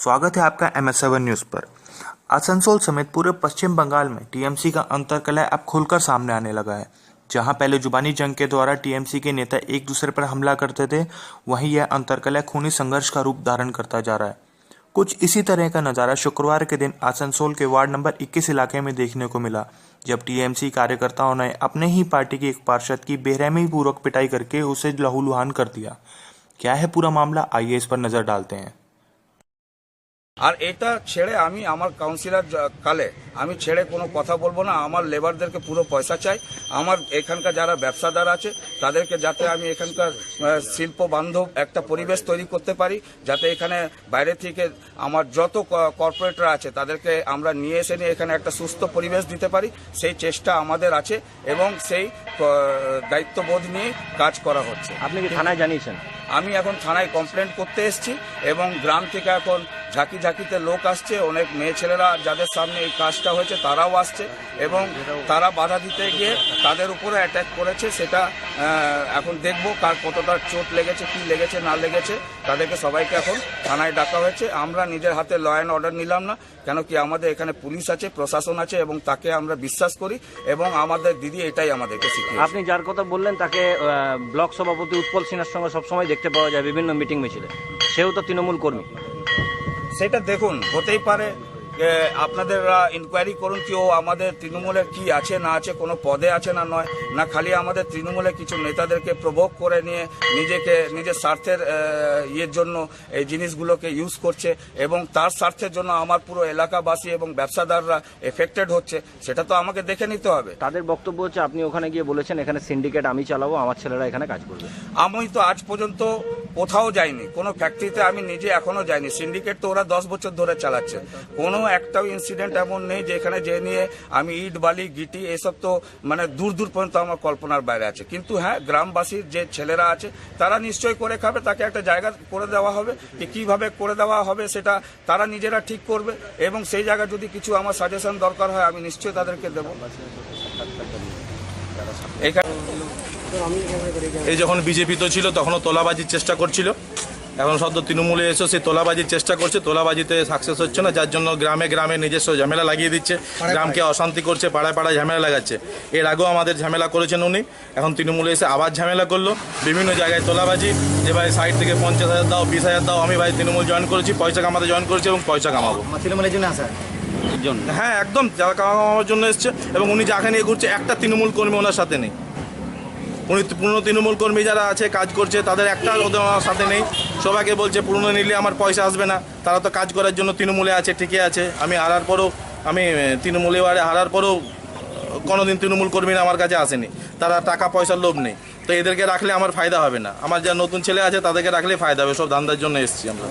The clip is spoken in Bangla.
स्वागत है आपका MS7 न्यूज़ पर। आसनसोल समेत पूरे पश्चिम बंगाल में टीएमसी का अंतर्कलह अब खुलकर सामने आने लगा है। जहां पहले जुबानी जंग के द्वारा टीएमसी के नेता एक दूसरे पर हमला करते थे, वहीं यह अंतर्कलह खूनी संघर्ष का रूप धारण करता जा रहा है। कुछ इसी तरह का नज़ारा शुक्रवार के दिन आसनसोल के वार्ड नंबर 21 इलाके में देखने को मिला, जब टीएमसी कार्यकर्ताओं ने अपने ही पार्टी के एक पार्षद की बेरहमी पूर्वक पिटाई करके उसे लहूलुहान कर दिया। क्या है पूरा मामला, आइए इस पर नजर डालते हैं। আর এটা ছেড়ে আমি আমার কাউন্সিলর কালে আমি ছেড়ে কোনো কথা বলবো না। আমার লেবারদেরকে পুরো পয়সা চাই। আমার এখানকার যারা ব্যবসাদার আছে তাদেরকে যাতে আমি এখানকার শিল্প বান্ধব একটা পরিবেশ তৈরি করতে পারি, যাতে এখানে বাইরে থেকে আমার যত কর্পোরেটরা আছে তাদেরকে আমরা নিয়ে এসে নিয়ে এখানে একটা সুস্থ পরিবেশ দিতে পারি, সেই চেষ্টা আমাদের আছে এবং সেই দায়িত্ববোধ নিয়ে কাজ করা হচ্ছে। আপনি কি থানায় জানিয়েছেন? আমি এখন থানায় কমপ্লেন করতে এসেছি এবং গ্রাম থেকে এখন ঝাঁকি ঝাঁকিতে লোক আসছে, অনেক মেয়ে ছেলেরা যাদের সামনে এই কাজটা হয়েছে তারাও আসছে এবং তারা বাধা দিতে গিয়ে তাদের উপরে অ্যাটাক করেছে। সেটা এখন দেখব কার কতটা চোট লেগেছে, কি লেগেছে না লেগেছে। তাদেরকে সবাইকে এখন থানায় ডাকা হয়েছে। আমরা নিজের হাতে ল অ্যান্ড অর্ডার নিলাম না, কেন কি আমাদের এখানে পুলিশ আছে, প্রশাসন আছে এবং তাকে আমরা বিশ্বাস করি এবং আমাদের দিদি এটাই আমাদেরকে শিখিয়েছে। আপনি যার কথা বললেন তাকে ব্লক সভাপতি উৎপল সিনহার সঙ্গে সবসময় দেখতে পাওয়া যায় বিভিন্ন মিটিং মিছিলে, সেও তো তৃণমূল কর্মী। সেটা দেখুন, হতেই পারে আপনাদেররা ইনকোয়ারি করুন কি ও আমাদের তৃণমূলের কি আছে না আছে, কোনো পদে আছে না নয়, না খালি আমাদের তৃণমূলের কিছু নেতাদেরকে প্রভোগ করে নিয়ে নিজের স্বার্থের ইয়ের জন্য এই জিনিসগুলোকে ইউজ করছে এবং তার স্বার্থের জন্য আমার পুরো এলাকাবাসী এবং ব্যবসাদাররা এফেক্টেড হচ্ছে। সেটা তো আমাকে দেখে নিতে হবে। তাদের বক্তব্য হচ্ছে আপনি ওখানে গিয়ে বলেছেন এখানে সিন্ডিকেট আমি চালাবো, আমার ছেলেরা এখানে কাজ করবে। আমি তো আজ পর্যন্ত কোথাও যাইনি, কোনো ফ্যাক্টরিতে আমি নিজে এখনো যাইনি। সিন্ডিকেট তো ওরা 10 বছর ধরে চালাচ্ছে। কোনো একটাও ইনসিডেন্ট এমন নেই যেখানে যে নিয়ে আমি ইট বালি গিটি এসব তো মানে দূর দূর পর্যন্ত আমার কল্পনার বাইরে আছে। কিন্তু হ্যাঁ, গ্রামবাসীর যে ছেলেরা আছে তারা নিশ্চয়ই করে খাবে, তাকে একটা জায়গা করে দেওয়া হবে। কিভাবে করে দেওয়া হবে সেটা তারা নিজেরা ঠিক করবে এবং সেই জায়গায় যদি কিছু আমার সাজেশন দরকার হয় আমি নিশ্চয়ই তাদেরকে দেব। এই যখন বিজেপি তো ছিল তখনও তোলাবাজির চেষ্টা করছিল, এখন সদ্য তৃণমূলে এসে সেই তোলাবাজির চেষ্টা করছে, তোলাবাজিতে সাকসেস হচ্ছে না, যার জন্য গ্রামে গ্রামে নিজস্ব ঝামেলা লাগিয়ে দিচ্ছে, গ্রামকে অশান্তি করছে, পাড়ায় পাড়ায় ঝামেলা লাগাচ্ছে। এর আগেও আমাদের ঝামেলা করেছেন উনি, এখন তৃণমূলে এসে আবার ঝামেলা করলো, বিভিন্ন জায়গায় তোলাবাজি, যে ভাই সাইড থেকে 50,000 দাও, 20,000 দাও। আমি ভাই তৃণমূল জয়েন করেছি, পয়সা কামাতে জয়েন করেছি এবং পয়সা কামাবো। তৃণমূলের জন্য আসা হ্যাঁ, একদম যারা কামাবার জন্য এসছে এবং উনি যাকে নিয়ে ঘুরছে একটা তৃণমূল কর্মী ওনার সাথে নেই। উনি পুরনো তৃণমূল কর্মী যারা আছে কাজ করছে তাদের একটা ওদের আমার সাথে নেই। সবাইকে বলছে পুরনো নিলে আমার পয়সা আসবে না, তারা তো কাজ করার জন্য তৃণমূলে আছে, ঠিকই আছে। আমি হারার পরেও তৃণমূলে হারার পরেও কোনোদিন তৃণমূল কর্মীরা আমার কাছে আসেনি, তারা টাকা পয়সার লোভ নেই। তো এদেরকে রাখলে আমার ফায়দা হবে না, আমার যা নতুন ছেলে আছে তাদেরকে রাখলে ফায়দা হবে। সব ধান্দার জন্য এসেছি আমরা।